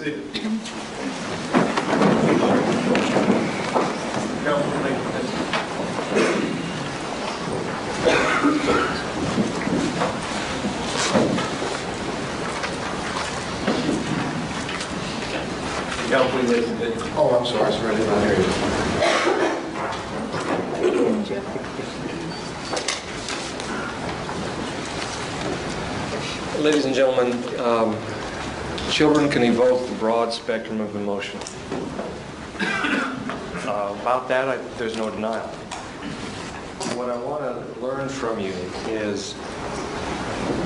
seated. Oh, I'm sorry, sir, I did not hear you. Ladies and gentlemen, children can evoke the broad spectrum of emotion. About that, there's no denial. What I want to learn from you is,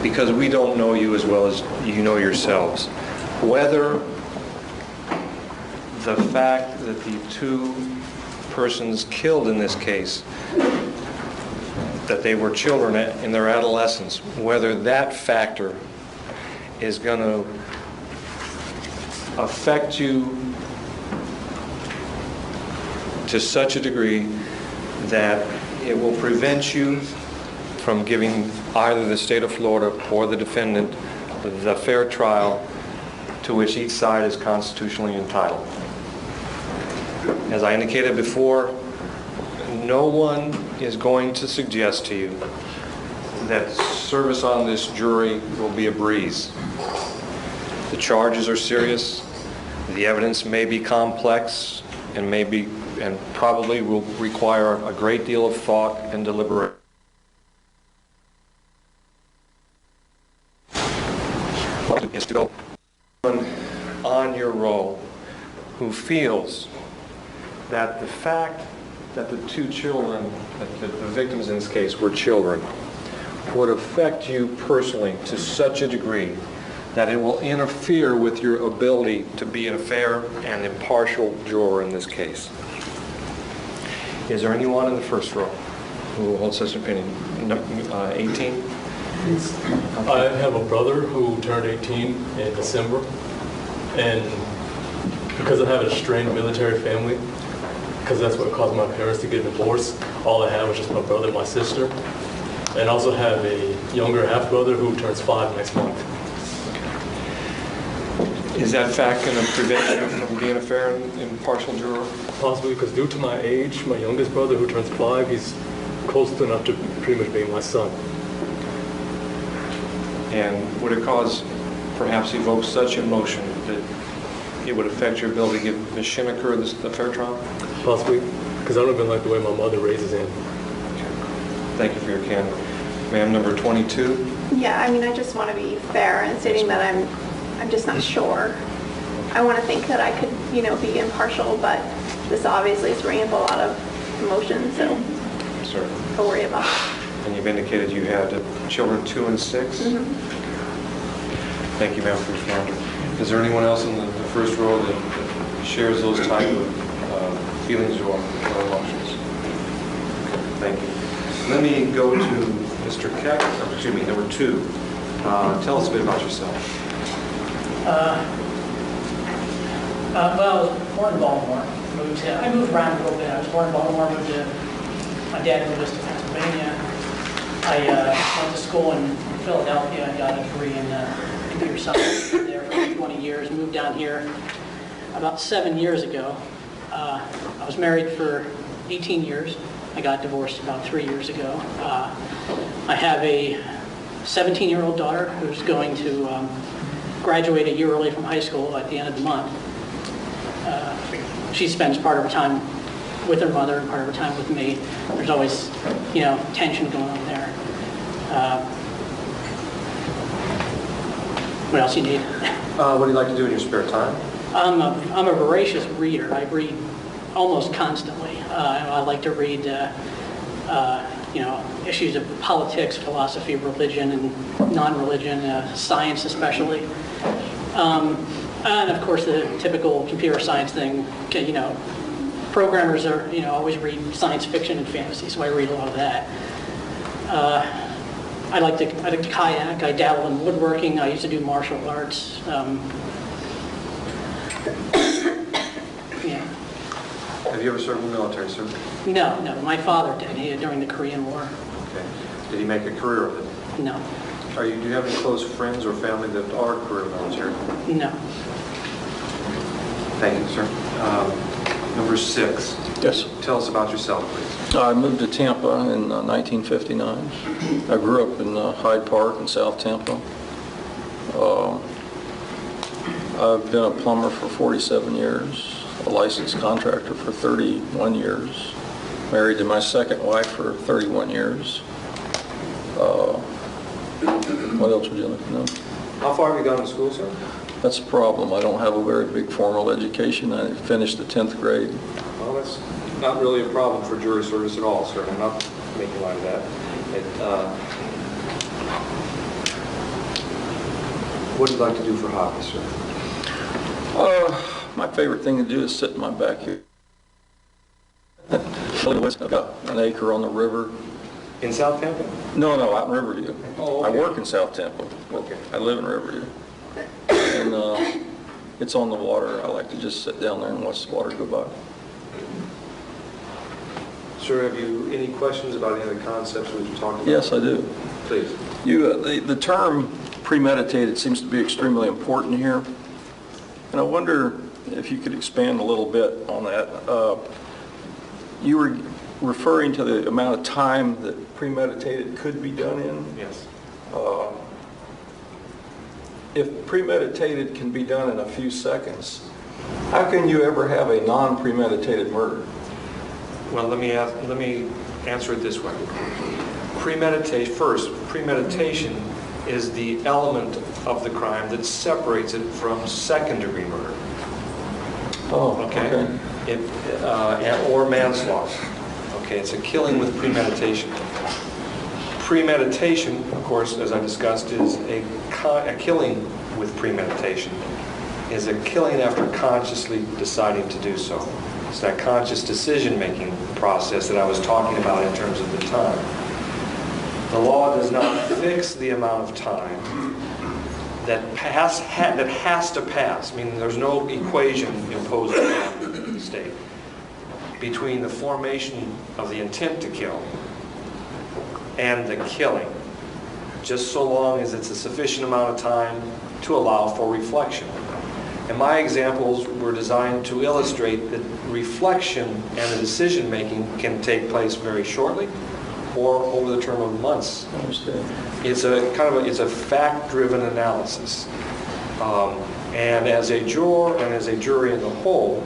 because we don't know you as well as you know yourselves, whether the fact that the two persons killed in this case, that they were children in their adolescence, whether that factor is going to affect you to such a degree that it will prevent you from giving either the state of Florida or the defendant the fair trial to which each side is constitutionally entitled. As I indicated before, no one is going to suggest to you that service on this jury will be a breeze. The charges are serious. The evidence may be complex and probably will require a great deal of thought and deliberation. Is to go on your roll who feels that the fact that the two children, that the victims in this case were children, would affect you personally to such a degree that it will interfere with your ability to be a fair and impartial juror in this case. Is there anyone in the first row who will hold such an opinion? 18? I have a brother who turned 18 in December, and because I have a strained military family, because that's what caused my parents to get divorced, all I had was just my brother and my sister, and also have a younger half-brother who turns 5 next month. Is that fact going to prevent you from being a fair and impartial juror? Possibly, because due to my age, my youngest brother who turns 5, he's close enough to pretty much being my son. And would it cause, perhaps evoke such emotion that it would affect your ability to give Ms. Schenecker the fair trial? Possibly, because I don't even like the way my mother raises him. Okay. Thank you for your candor. Ma'am, number 22. Yeah, I mean, I just want to be fair in stating that I'm just not sure. I want to think that I could, be impartial, but this obviously is bringing up a lot of emotion, so Sir. I'll worry about it. And you've indicated you had children 2 and 6? Mm-hmm. Thank you, ma'am, for your candor. Is there anyone else in the first row that shares those type of feelings or emotions? Thank you. Let me go to Mr. Keck, excuse me, number 2. Tell us a bit about yourself. Well, I was born in Baltimore. I moved around a little bit. I was born in Baltimore, my dad moved us to Pennsylvania. I went to school in Philadelphia and got a degree in computer science there for 20 years. Moved down here about 7 years ago. I was married for 18 years. I got divorced about 3 years ago. I have a 17-year-old daughter who's going to graduate a year early from high school at the end of the month. She spends part of her time with her mother and part of her time with me. There's always, tension going on there. What else you need? What do you like to do in your spare time? I'm a voracious reader. I read almost constantly. I like to read, issues of politics, philosophy, religion, and non-religion, science especially. And of course, the typical computer science thing. Programmers are, always read science fiction and fantasy, so I read a lot of that. I like to kayak. I dabble in woodworking. I used to do martial arts. Have you ever served in the military, sir? No. My father did during the Korean War. Okay. Did he make a career of it? No. Do you have any close friends or family that are career military? No. Thank you, sir. Number 6. Yes. Tell us about yourself, please. I moved to Tampa in 1959. I grew up in Hyde Park in South Tampa. I've been a plumber for 47 years, a licensed contractor for 31 years, married to my second wife for 31 years. What else would you like to know? How far have you gone to school, sir? That's a problem. I don't have a very big formal education. I finished the 10th grade. Well, that's not really a problem for jury service at all, sir. I'm not making light of that. What would you like to do for hobbies, sir? My favorite thing to do is sit in my backyard. I've got an acre on the river. In South Tampa? No, out in Riverview. Oh, I okay. work in South Tampa. Okay. I live in Riverview. And it's on the water. I like to just sit down there and watch the water go by. Sir, have you any questions about any of the concepts we've talked about? Yes, I do. Please. The term premeditated seems to be extremely important here. And I wonder if you could expand a little bit on that. You were referring to the amount of time that premeditated could be done in. Yes. If premeditated can be done in a few seconds, how can you ever have a non-premeditated murder? Well, let me answer it this way. Premeditation is the element of the crime that separates it from second-degree murder. Oh, okay. Or manslaughter. Okay, it's a killing with premeditation. Premeditation, of course, as I discussed, is a killing with premeditation. Is a killing after consciously deciding to do so. It's that conscious decision-making process that I was talking about in terms of the time. The law does not fix the amount of time that has to pass, meaning there's no equation imposed on the state between the formation of the intent to kill and the killing, just so long as it's a sufficient amount of time to allow for reflection. And my examples were designed to illustrate that reflection and the decision-making can take place very shortly or over the term of months. I understand. It's a fact-driven analysis. And as a juror and as a jury in the whole,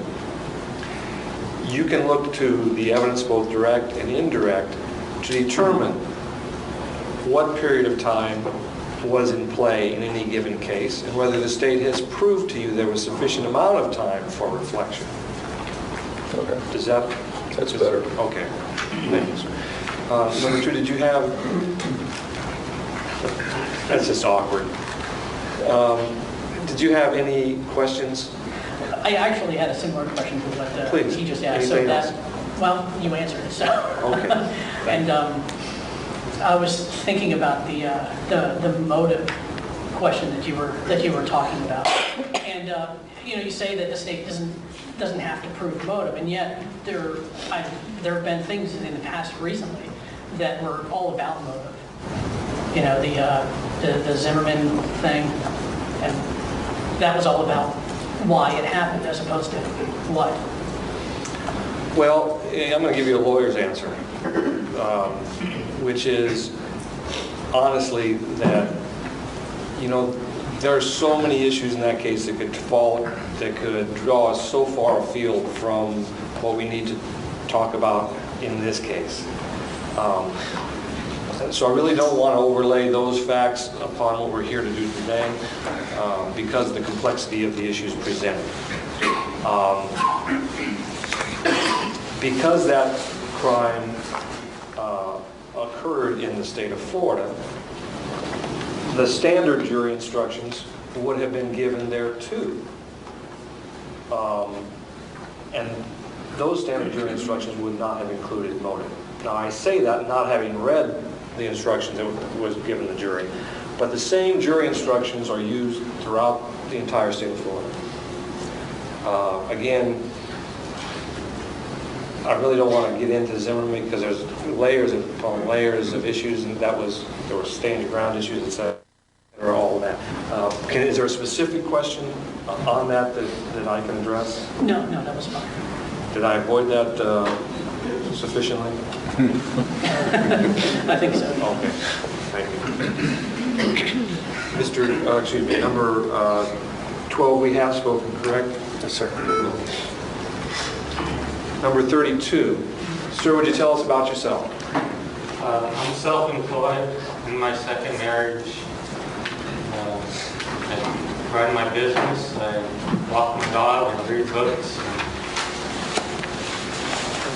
you can look to the evidence, both direct and indirect, to determine what period of time was in play in any given case and whether the state has proved to you there was sufficient amount of time for reflection. Okay. Does that? That's better. Okay. Thank you, sir. Number 2, did you have... That's just awkward. Did you have any questions? I actually had a similar question to what Please. he just asked. Anything So else? well, you answered it. So. Okay. And I was thinking about the motive question that you were talking about. And you say that the state doesn't have to prove motive, and yet there have been things in the past recently that were all about motive. The Zimmerman thing, and that was all about why it happened as opposed to what. Well, I'm going to give you a lawyer's answer, which is honestly that, there are so many issues in that case that could draw us so far afield from what we need to talk about in this case. So I really don't want to overlay those facts upon what we're here to do today because of the complexity of the issues presented. Because that crime occurred in the state of Florida, the standard jury instructions would have been given there too. And those standard jury instructions would not have included motive. Now I say that not having read the instructions that was given the jury, but the same jury instructions are used throughout the entire state of Florida. Again, I really don't want to get into Zimmerman because there's layers upon layers of issues, and there were stand your ground issues, etc. All of that. And is there a specific question on that that I can address? No, that was fine. Did I avoid that sufficiently? I think so. Okay, thank you. Excuse me, number 12, we have spoken, correct? Yes, sir. Number 32, sir, would you tell us about yourself? I'm self-employed in my second marriage. I run my business. I walk my dog and read books.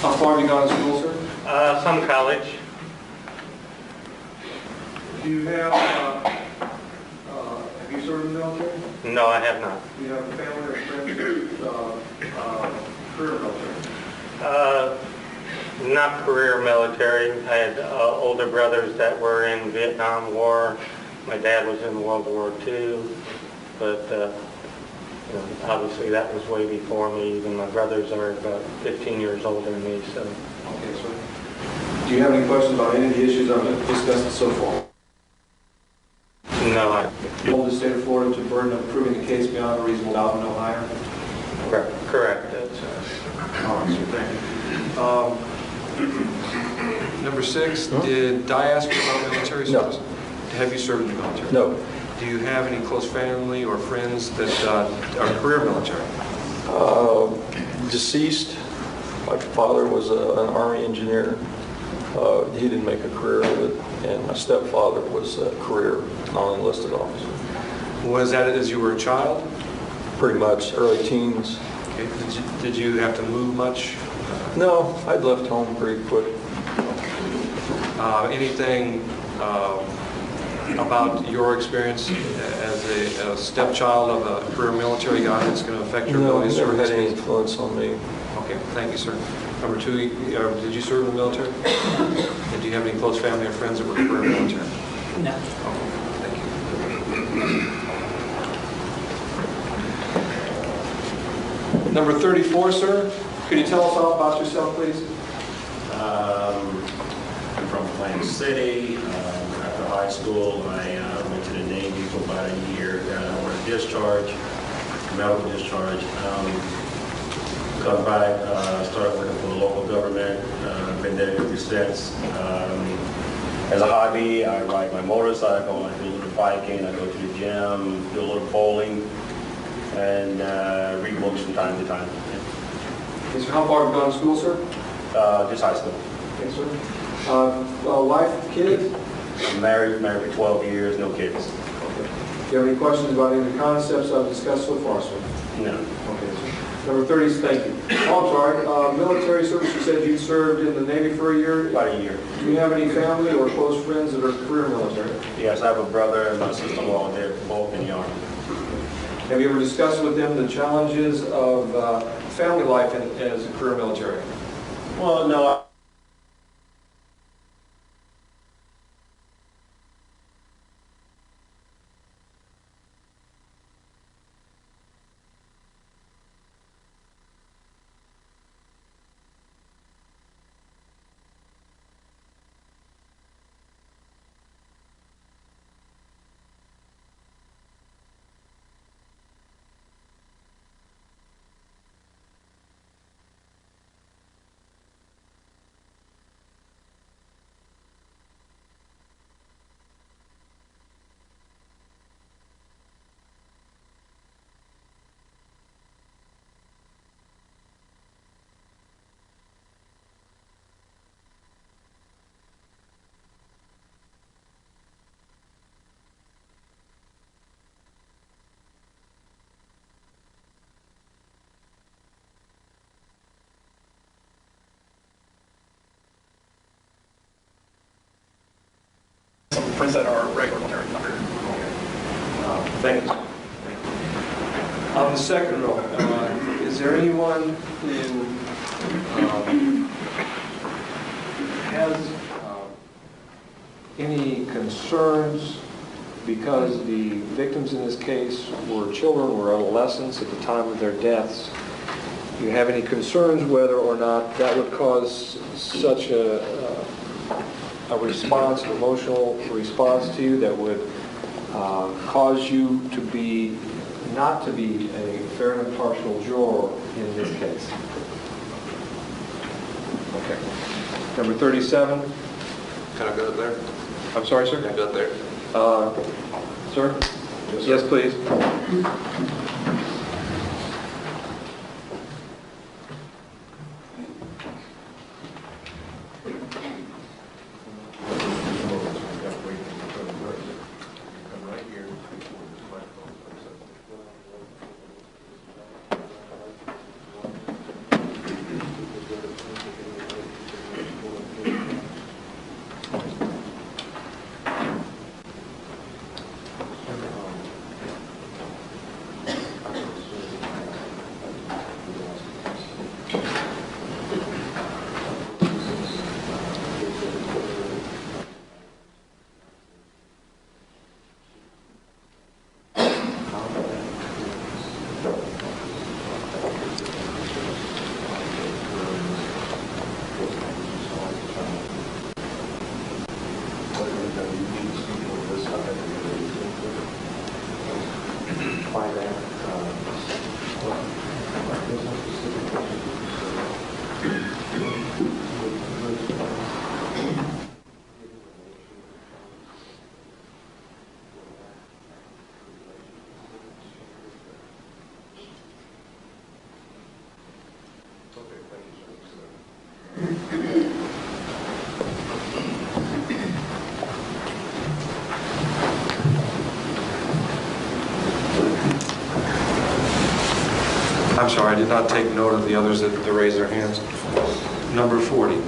How far have you gone to school, sir? Some college. Do you have you served in the military? No, I have not. Do you have a family or friends career military? Not career military. I had older brothers that were in Vietnam War. My dad was in World War II, but obviously that was way before me. Even my brothers are about 15 years older than me. So. Okay, sir. Do you have any questions about any of the issues I've discussed so far? No, I. Hold the state of Florida to the burden of proving the case beyond a reasonable doubt and no higher? Correct. That's, All right, sir, thank you. Number 6, did I ask you about military No. service? Have you served in the military? No. Do you have any close family or friends that are career military? Deceased. My father was an Army engineer. He didn't make a career of it, and my stepfather was a career non-enlisted officer. Was that as you were a child? Pretty much early teens. Okay. Did you have to move much? No, I'd left home pretty quick. Anything about your experience as a stepchild of a career military guy that's going to affect your No, ability he to serve? never had any influence on me. Okay, thank you, sir. Number 2, did you serve in the military? And do you have any close family or friends that were career military? No. Okay, thank you. Number 34, sir. Could you tell us all about yourself, please? I'm from Atlantic City. After high school, I went to the Navy for about a year. Got on a discharge, medical discharge. Come back, started working for the local government. Been there ever since. As a hobby, I ride my motorcycle. I do a little biking. I go to the gym, do a little bowling, and read books from time to time. Okay, so how far have you gone to school, sir? Just high school. Okay, sir. Wife, kids? I'm married for 12 years, no kids. Okay. Do you have any questions about any of the concepts I've discussed so far, sir? No. Okay, sir. Number 30 is thank you. Oh, I'm sorry. Military service, you said you served in the Navy for a year? About a year. Do you have any family or close friends that are career military? Yes, I have a brother and my sister-in-law. They're both in the Army. Have you ever discussed with them the challenges of family life as a career military? Well, no. Some friends that are regular military. Thank you. On the second row, is there anyone who has any concerns because the victims in this case were children, were adolescents at the time of their deaths? Do you have any concerns whether or not that would cause such a response, an emotional response to you that would cause you to be, not to be a fair and impartial juror in this case? Okay. Number 37. Can I go there? I'm sorry, sir? Can I go there? Sir? Yes, please. I'm sorry, I did not take note of the others that raised their hands. Number 40.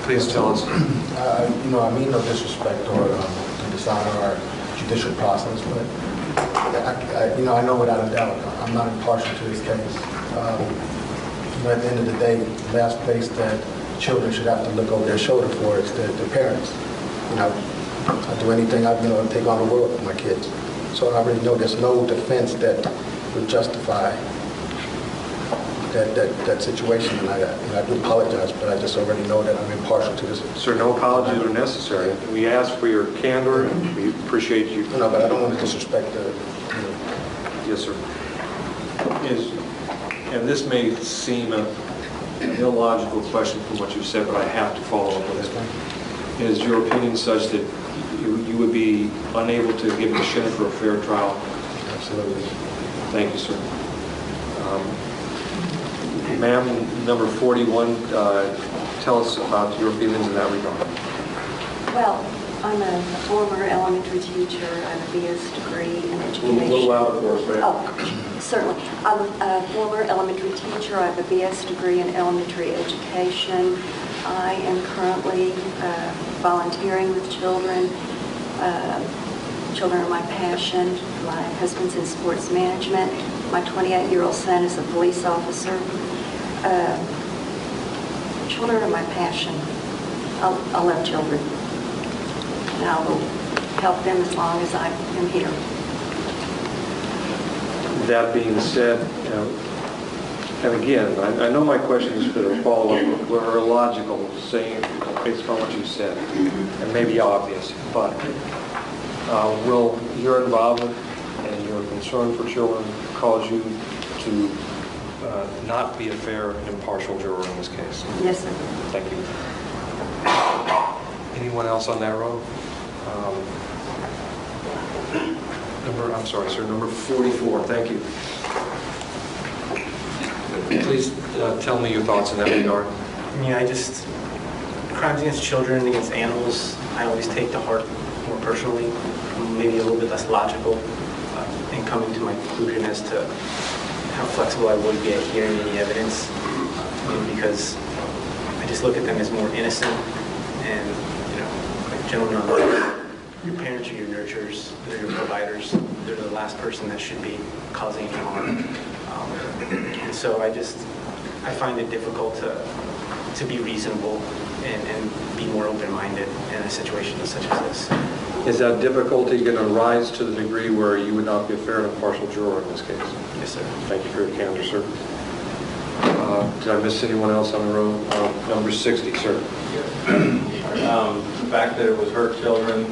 Please tell us. I mean no disrespect or to dishonor our judicial process, but I know without a doubt I'm not impartial to this case. At the end of the day, the last place that children should have to look over their shoulder for is their parents. I do anything I take on the world for my kids. So I already know there's no defense that would justify that situation, and I do apologize, but I just already know that I'm impartial to this. Sir, no apologies are necessary. We ask for your candor, and we appreciate you. No, but I don't want to disrespect the. Yes, sir. And this may seem an illogical question from what you said, but I have to follow up with it. Is your opinion such that you would be unable to give the Schenecker a fair trial? Absolutely. Thank you, sir. Ma'am, number 41, tell us about your feelings in that regard. Well, I'm a former elementary teacher. I have a BS degree in education. A little louder for us, ma'am. Oh, certainly. I'm a former elementary teacher. I have a BS degree in elementary education. I am currently volunteering with children. Children are my passion. My husband's in sports management. My 28-year-old son is a police officer. Children are my passion. I love children. And I will help them as long as I am here. That being said, and again, I know my questions that are follow-up were illogical, saying based on what you said, and maybe obvious, but will your involvement and your concern for children cause you to not be a fair and impartial juror in this case? Yes, sir. Thank you. Anyone else on that row? I'm sorry, sir, number 44. Thank you. Please tell me your thoughts in that regard. Crimes against children, against animals, I always take to heart more personally, maybe a little bit less logical, in coming to my conclusion as to how flexible I would be at hearing any evidence, because I just look at them as more innocent, and, like gentlemen, your parents are your nurturers, they're your providers, they're the last person that should be causing any harm. And so I find it difficult to be reasonable and be more open-minded in a situation such as this. Is that difficulty going to rise to the degree where you would not be a fair and impartial juror in this case? Yes, sir. Thank you for your candor, sir. Did I miss anyone else on the row? Number 60, sir. The fact that it was her children,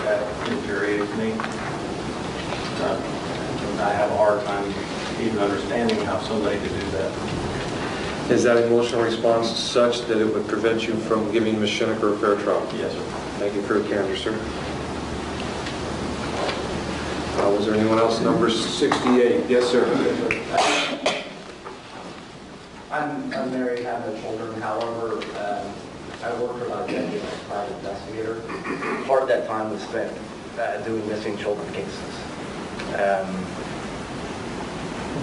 that infuriates me. I have a hard time even understanding how somebody could do that. Is that emotional response such that it would prevent you from giving Ms. Schenecker a fair trial? Yes, sir. Thank you for your candor, sir. Was there anyone else? Number 68. Yes, sir. I'm married, have no children. However, I worked for about a decade as a private investigator. Part of that time was spent doing missing children cases.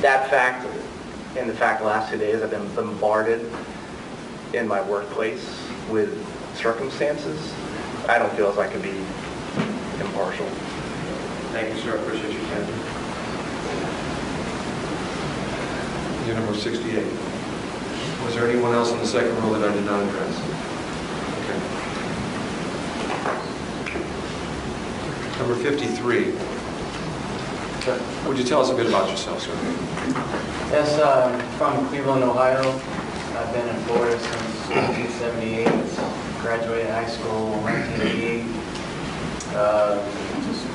That fact, and the fact the last 2 days I've been bombarded in my workplace with circumstances, I don't feel as I can be impartial. Thank you, sir. I appreciate your candor. You're number 68. Was there anyone else in the second row that I did not address? Okay. Number 53. Would you tell us a bit about yourself, sir? Yes, from Cleveland, Ohio. I've been in Florida since 1978. Graduated high school in 1988. Just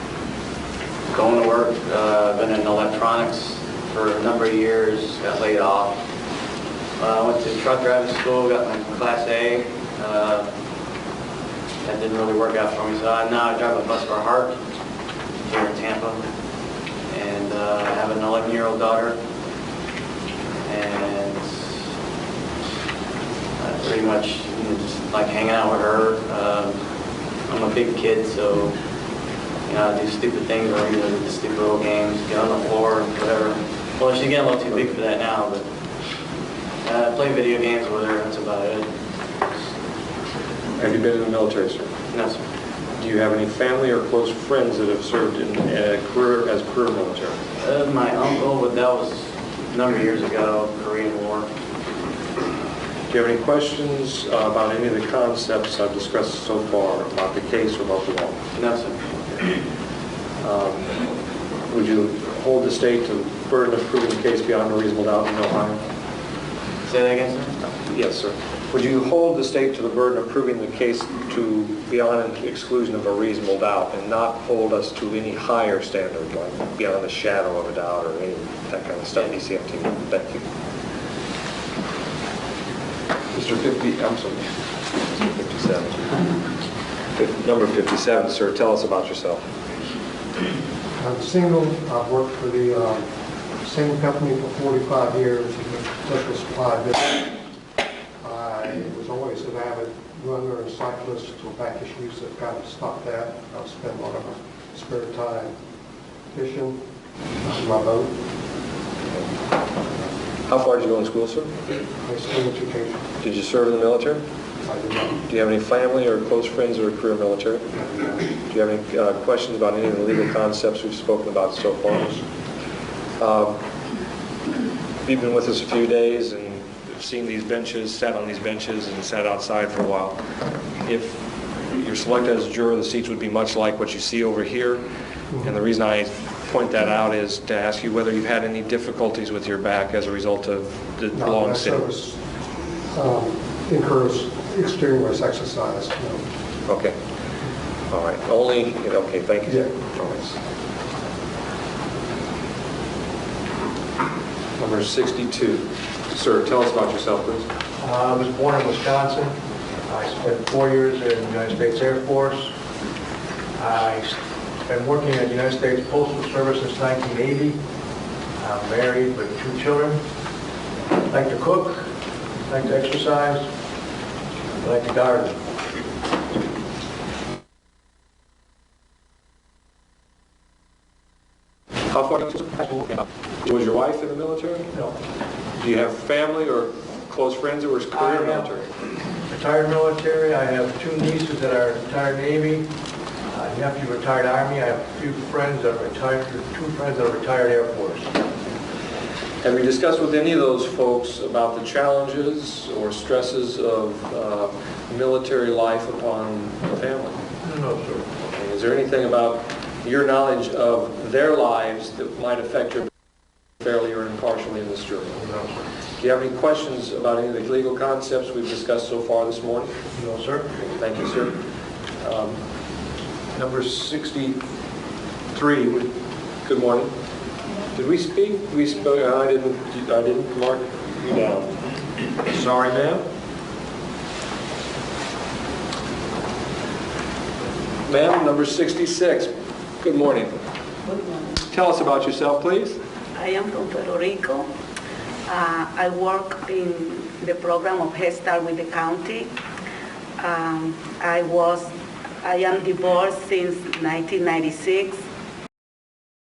going to work. Been in electronics for a number of years. Got laid off. Went to truck driving school. Got my Class A. That didn't really work out for me. So now I drive a bus for Heart here in Tampa. And I have an 11-year-old daughter, and I pretty much just like hanging out with her. I'm a big kid, so I do stupid things, or do stupid little games, get on the floor, whatever. Well, she's getting a little too big for that now, but play video games with her. That's about it. Have you been in the military, sir? No, sir. Do you have any family or close friends that have served in a career military? My uncle, but that was a number of years ago, Korean War. Do you have any questions about any of the concepts I've discussed so far about the case or about the law? No, sir. Would you hold the state to the burden of proving the case beyond a reasonable doubt in Ohio? Say that again, sir? Yes, sir. Would you hold the state to the burden of proving the case to beyond an exclusion of a reasonable doubt and not hold us to any higher standard, like beyond a shadow of a doubt or any that kind of stuff, ECMT? Thank you. Mr. 50, I'm sorry, Mr. 57. Number 57, sir, tell us about yourself. I'm single. I've worked for the same company for 45 years, industrial supply business. I was always an avid runner and cyclist until back issues that kind of stopped that. I spent a lot of my spare time fishing on my boat. How far did you go in school, sir? High school education. Did you serve in the military? I did not. Do you have any family or close friends who are career military? Do you have any questions about any of the legal concepts we've spoken about so far? You've been with us a few days and seen these benches, sat on these benches, and sat outside for a while. If you're selected as a juror, the seats would be much like what you see over here. And the reason I point that out is to ask you whether you've had any difficulties with your back as a result of the long sitting. My service incurs extraneous exercise. No. Okay. All right. Only, okay, thank you. Yeah. All right. Number 62. Sir, tell us about yourself, please. I was born in Wisconsin. I spent 4 years in the United States Air Force. I've been working at the United States Postal Service since 1980. I'm married with 2 children. I like to cook, I like to exercise, I like to garden. How far was your wife in the military? No. Do you have family or close friends that were career military? Retired military. I have 2 nieces that are retired Navy. A nephew retired Army. I have a few friends that are retired, 2 friends that are retired Air Force. Have you discussed with any of those folks about the challenges or stresses of military life upon the family? No, sir. Okay. Is there anything about your knowledge of their lives that might affect your fairly or impartially in this jury? No, sir. Do you have any questions about any of the legal concepts we've discussed so far this morning? No, sir. Thank you, sir. Number 63, Good morning. Did we speak? We spoke. I didn't mark you down. Sorry, ma'am. Ma'am, number 66. Good morning. Good morning. Tell us about yourself, please. I am from Puerto Rico. I work in the program of Head Start with the county. I am divorced since 1996.